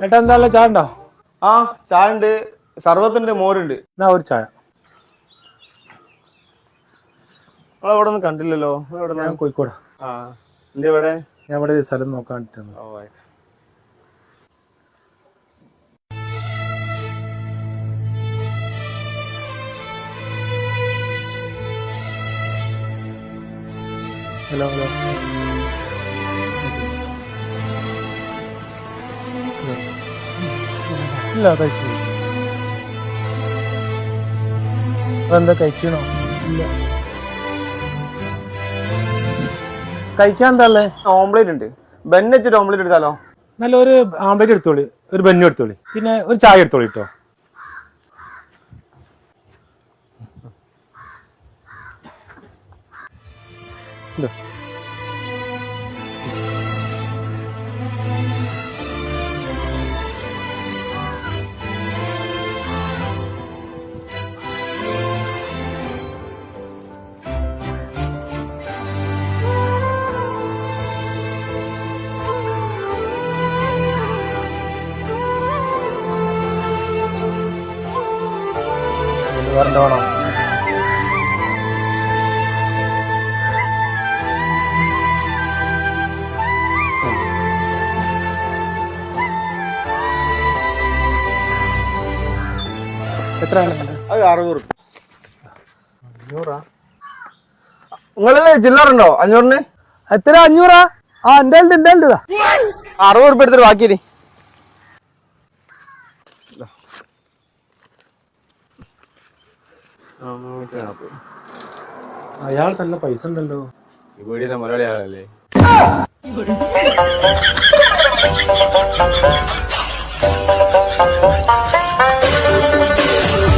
ഏട്ടാ എന്താ ചായ ഉണ്ടോ? ആ ചായ ഉണ്ട്, സർവത്തുണ്ട്, മോരുണ്ട്. എന്നാ ഒരു ചായ. നിങ്ങളെവിടെ ഒന്നും കണ്ടില്ലല്ലോ. ഞാൻ കോഴിക്കോട്. ആ എന്റെ ഇവിടെ ഞാൻ ഇവിടെ ഒരു സ്ഥലം നോക്കാൻ വേണ്ടിട്ടാണ്. Hello hello. ഇല്ല കഴിച്ചു. എന്താ കഴിച്ചണോ? ഇല്ല. കഴിക്കാൻ എന്താ ഉള്ളത്? ഓംപ്ലേറ്റ് ഉണ്ട്. ബെന്നിട്ട് ഓംപ്ലേറ്റ് എടുത്താലോ? നല്ലൊരു ആംപ്ലേറ്റ് എടുത്തോളി, ഒരു ബെന്നു എടുത്തോളി, പിന്നെ ഒരു ചായ എടുത്തോളി കേട്ടോ. വേണോ? എത്ര? അത് 60. 500? നിങ്ങളല്ലേ ചില്ലറുണ്ടോ 500-ന്? എത്ര? 500? ആ എന്റെ 60 ഉറുപ്പിക എടുത്തിട്ട് ബാക്കി. അയാൾ നല്ല പൈസ ഉണ്ടല്ലോ. വീടിന്റെ മുരളിയാളല്ലേ.